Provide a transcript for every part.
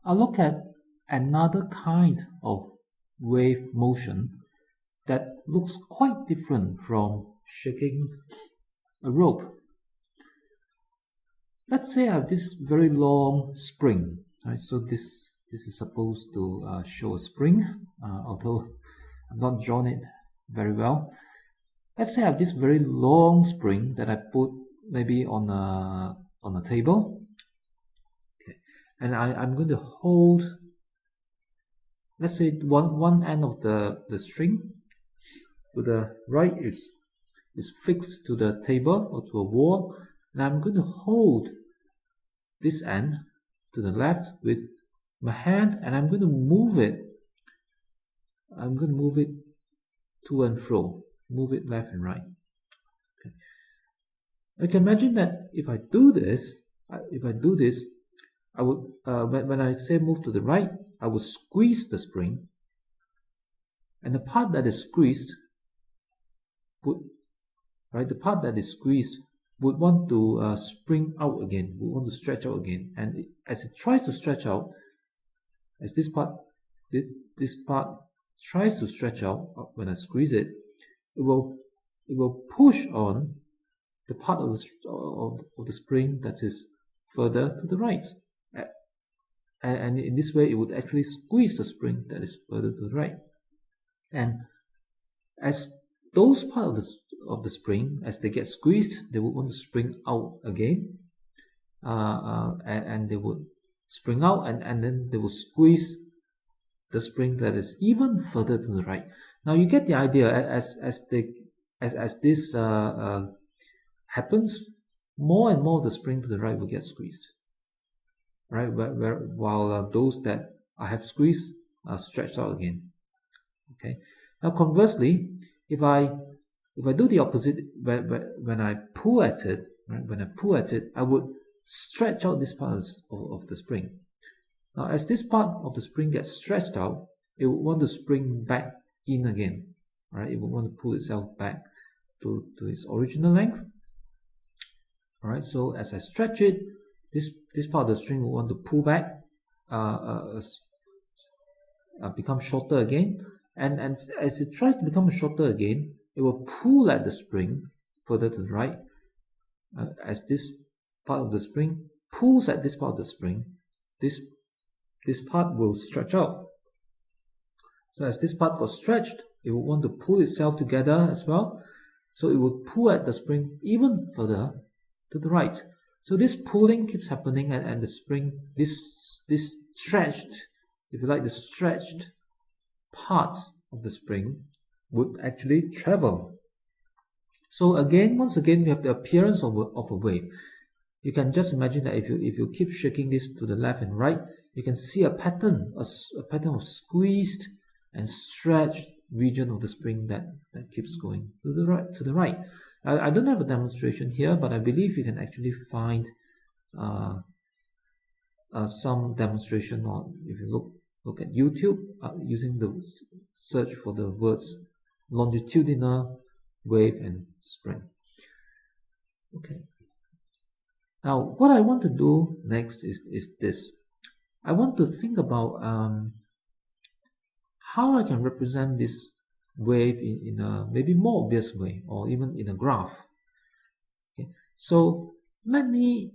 I'll look at another kind of wave motion that looks quite different from shaking a rope. Let's say I have this very long spring, right? So this is supposed to show a spring, although I've not drawn it very well. Let's say I have this very long spring that I put maybe on a table. Okay. And I'm going to hold, let's say one end of the string to the right is fixed to the table or to a wall, and I'm going to hold this end to the left with my hand, and I'm going to move it. I'm going to move it to and fro, move it left and right. Okay. I can imagine that if I do this, I would when I say move to the right, I would squeeze the spring, and the part that is squeezed would want to spring out again, would want to stretch out again, and as it tries to stretch out, as this part tries to stretch out when I squeeze it, it will push on the part of the spring that is further to the right, and in this way it would actually squeeze the spring that is further to the right. And as those parts of the spring, as they get squeezed, they would want to spring out again, and they would spring out, and then they will squeeze the spring that is even further to the right. Now you get the idea. As this happens, more and more of the spring to the right will get squeezed, right? While those that I have squeezed are stretched out again. Okay. Now conversely, if I do the opposite, when I pull at it, right? When I pull at it, I would stretch out this part of the spring. Now, as this part of the spring gets stretched out, it would want to spring back in again, right? It would want to pull itself back to its original length. All right. So as I stretch it, this part of the string will want to pull back, become shorter again, and as it tries to become shorter again, it will pull at the spring further to the right. As this part of the spring pulls at this part of the spring, this part will stretch out. So as this part got stretched, it will want to pull itself together as well. So it will pull at the spring even further to the right. So this pulling keeps happening, and the spring, this stretched, if you like, the stretched part of the spring would actually travel. So once again, we have the appearance of a wave. You can just imagine that if you keep shaking this to the left and right, you can see a pattern of squeezed and stretched region of the spring that keeps going to the right. I don't have a demonstration here, but I believe you can actually find some demonstration on, if you look at YouTube, using the search for the words longitudinal wave and spring. Okay. Now, what I want to do next is this. I want to think about how I can represent this wave in a maybe more obvious way, or even in a graph. Okay. So let me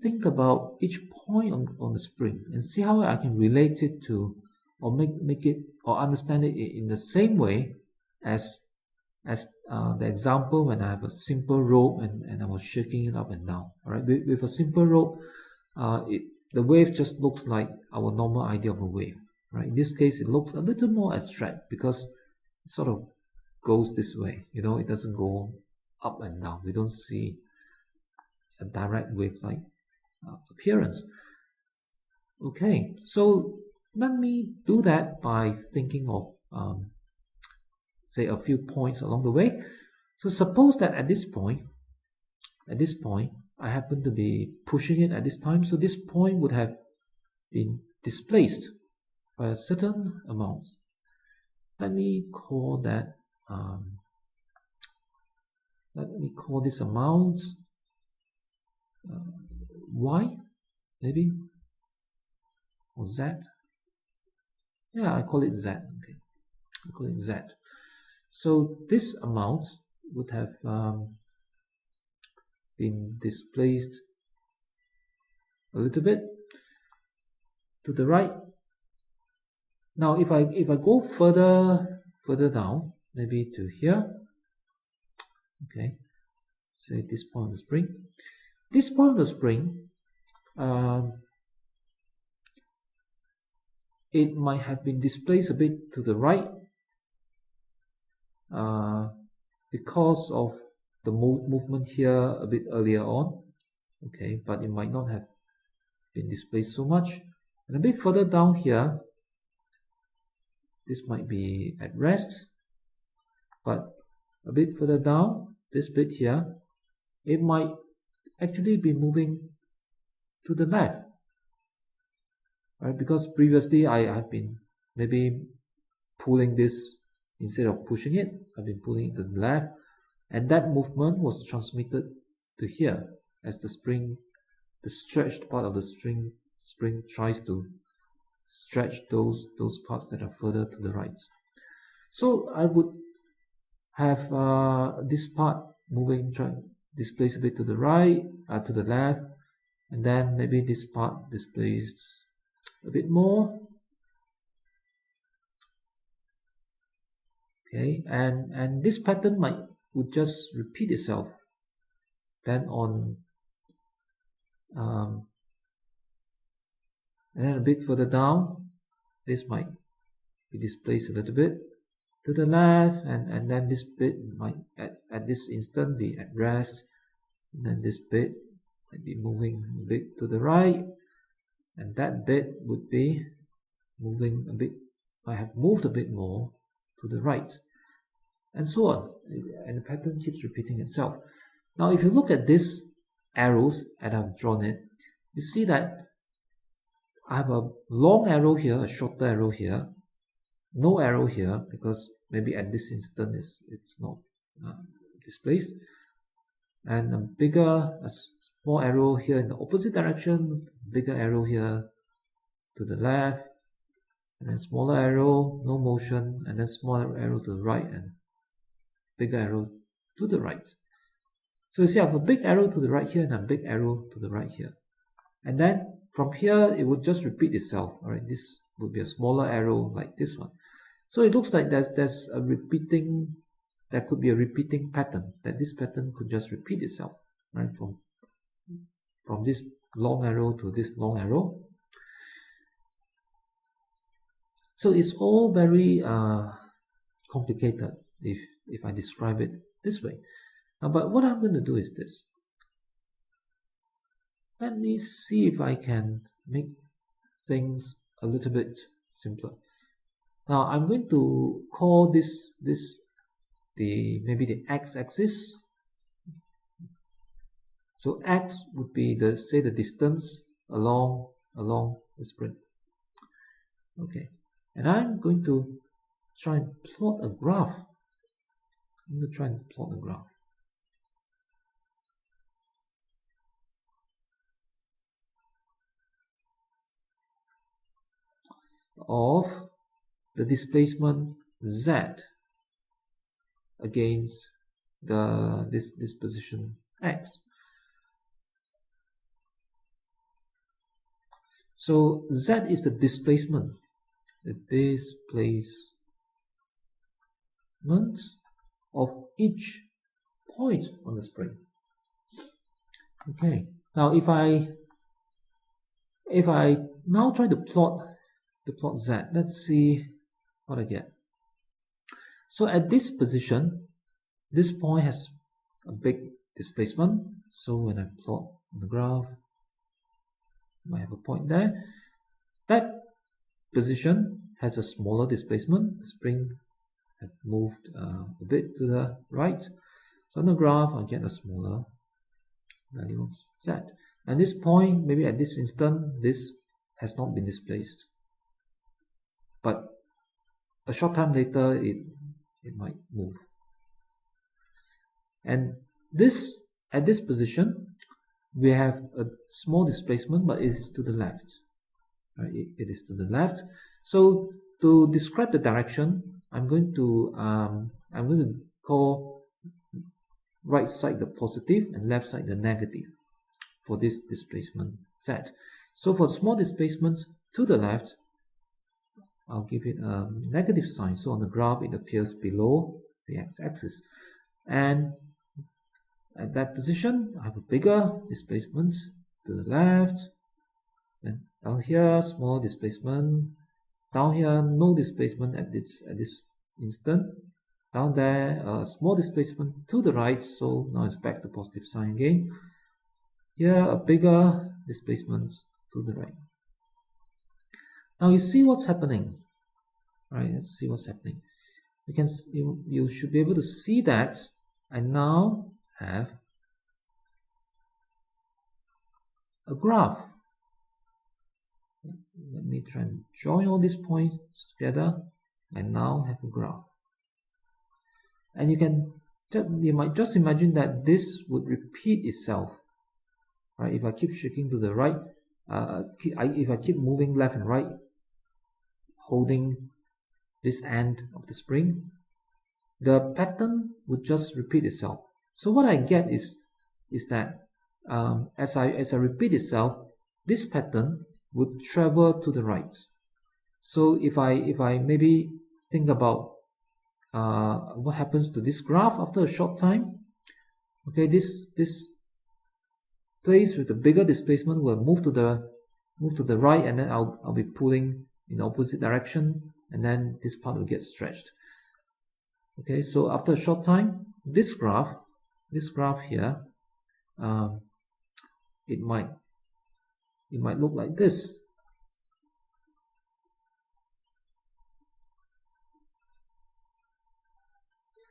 think about each point on the spring and see how I can relate it to, or make it, or understand it in the same way as the example when I have a simple rope and I was shaking it up and down. All right, with a simple rope, the wave just looks like our normal idea of a wave. Right, in this case, it looks a little more abstract because it sort of goes this way. You know, it doesn't go up and down. We don't see a direct wave-like appearance. Okay, so let me do that by thinking of say a few points along the way. So suppose that at this point I happen to be pushing it at this time, so this point would have been displaced by a certain amount. Let me call that this amount y, maybe, or Z. Yeah, I call it Z. Okay, I call it Z. So this amount would have been displaced a little bit to the right. Now if I go further down, maybe to here, okay, say this point of the spring. This point of the spring, it might have been displaced a bit to the right because of the movement here a bit earlier on, okay, but it might not have been displaced so much. And a bit further down here, this might be at rest, but a bit further down, this bit here, it might actually be moving to the left, right? Because previously I have been maybe pulling this instead of pushing it. I've been pulling it to the left, and that movement was transmitted to here as the spring, the stretched part of the spring tries to stretch those parts that are further to the right. So I would have this part moving, displaced a bit to the right, to the left, and then maybe this part displaced a bit more. Okay, and this pattern would just repeat itself. Then on and then a bit further down, this might be displaced a little bit to the left, and then this bit might at this instant be at rest, and then this bit might be moving a bit to the right, and that bit would be moving a bit, might have moved a bit more to the right, and so on, and the pattern keeps repeating itself. Now if you look at these arrows, and I've drawn it, you see that I have a long arrow here, a shorter arrow here, no arrow here because maybe at this instant it's not displaced, and a small arrow here in the opposite direction, bigger arrow here to the left, and then smaller arrow, no motion, and then smaller arrow to the right, and bigger arrow to the right. So you see I have a big arrow to the right here and a big arrow to the right here, and then from here it would just repeat itself. All right, this would be a smaller arrow like this one. So it looks like there's a repeating, there could be a repeating pattern, that this pattern could just repeat itself, right, from this long arrow to this long arrow. So it's all very complicated if I describe it this way. But what I'm going to do is this. Let me see if I can make things a little bit simpler. Now I'm going to call this maybe the x-axis. So x would be the distance along the spring. Okay, and I'm going to try and plot a graph. I'm going to try and plot a graph of the displacement z against this position x. So z is the displacement of each point on the spring. Okay, now if I now try to plot z, let's see what I get. So at this position, this point has a big displacement. So when I plot the graph, I have a point there. That position has a smaller displacement. The spring has moved a bit to the right. So on the graph, I get a smaller value of z. And this point, maybe at this instant, this has not been displaced. But a short time later, it might move. And at this position, we have a small displacement, but it's to the left. right? It is to the left. So to describe the direction, I'm going to call right side the positive and left side the negative for this displacement Z. So for small displacement to the left, I'll give it a negative sign. So on the graph, it appears below the x-axis. And at that position, I have a bigger displacement to the left. Then down here, small displacement. Down here, no displacement at this instant. Down there, small displacement to the right. So now it's back to positive sign again. Here, a bigger displacement to the right. Now you see what's happening, right? Let's see what's happening. You should be able to see that I now have a graph. Let me try and join all these points together. I now have a graph. And you might just imagine that this would repeat itself, right? If I keep shaking to the right, if I keep moving left and right, holding this end of the spring, the pattern would just repeat itself. So what I get is that as I repeat itself, this pattern would travel to the right. So if I maybe think about what happens to this graph after a short time, okay, this place with the bigger displacement will move to the right, and then I'll be pulling in the opposite direction, and then this part will get stretched. Okay, so after a short time, this graph here, it might look like this.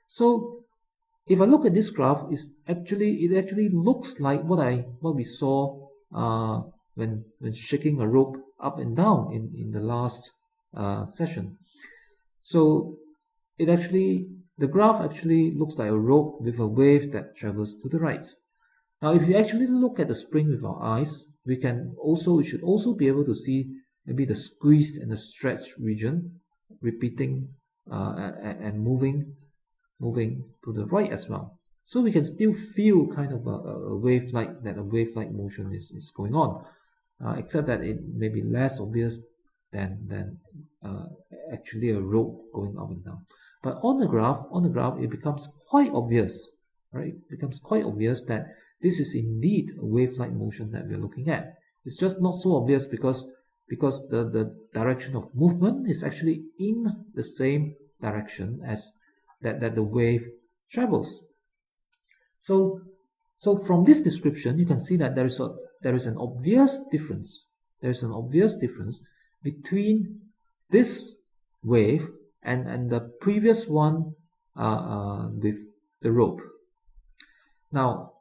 So if I look at this graph, it actually looks like what we saw when shaking a rope up and down in the last session. So the graph actually looks like a rope with a wave that travels to the right. Now, if you actually look at the spring with our eyes, we should also be able to see maybe the squeezed and the stretched region repeating and moving to the right as well. So we can still feel kind of a wave-like motion is going on, except that it may be less obvious than actually a rope going up and down. But on the graph, it becomes quite obvious, right? It becomes quite obvious that this is indeed a wave-like motion that we're looking at. It's just not so obvious because the direction of movement is actually in the same direction as that the wave travels. So from this description, you can see that there is an obvious difference. There is an obvious difference between this wave and the previous one with the rope. Now,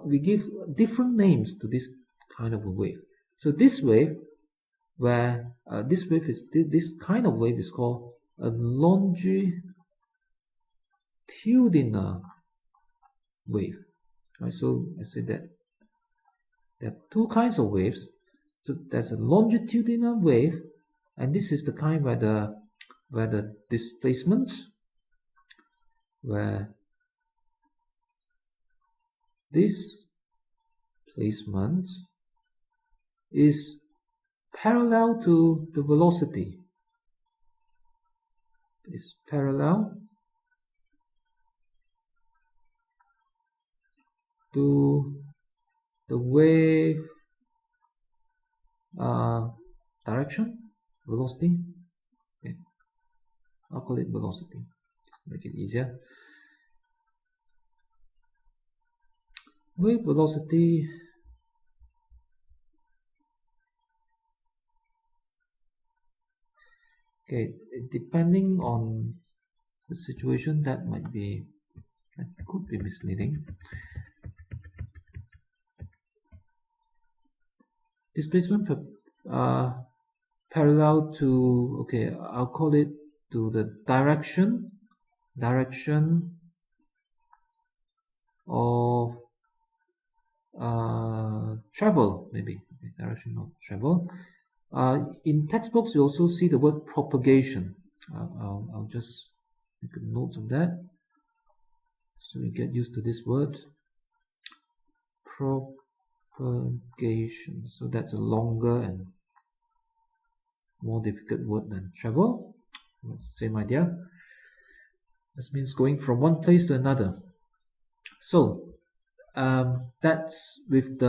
we give different names to this kind of a wave. So this wave, this kind of wave is called a longitudinal wave. Right, so I say that there are two kinds of waves. So there's a longitudinal wave, and this is the kind where the displacement, where this placement is parallel to the velocity. Is parallel to the wave direction, velocity. Okay. I'll call it velocity, just to make it easier. Wave velocity okay, depending on the situation, that could be misleading. Displacement parallel to, okay, I'll call it to the direction of travel, maybe. Okay, direction of travel. In textbooks, you also see the word propagation. I'll just make a note of that, so you get used to this word. Propagation. So that's a longer and more difficult word than travel. Same idea. This means going from one place to another. So that's with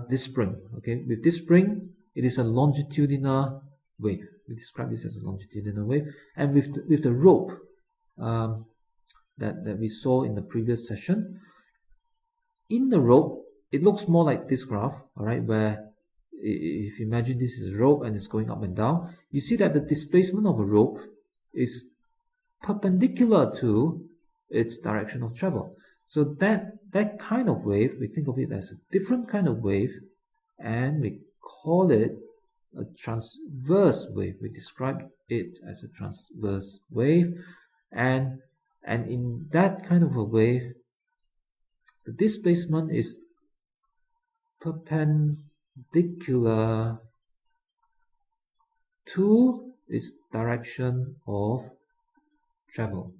this spring. Okay, with this spring, it is a longitudinal wave. We describe this as a longitudinal wave, and with the rope that we saw in the previous session, in the rope, it looks more like this graph. All right, where if you imagine this is a rope and it's going up and down, you see that the displacement of a rope is perpendicular to its direction of travel. So that kind of wave, we think of it as a different kind of wave, and we call it a transverse wave. We describe it as a transverse wave, and in that kind of a wave, the displacement is perpendicular to its direction of travel.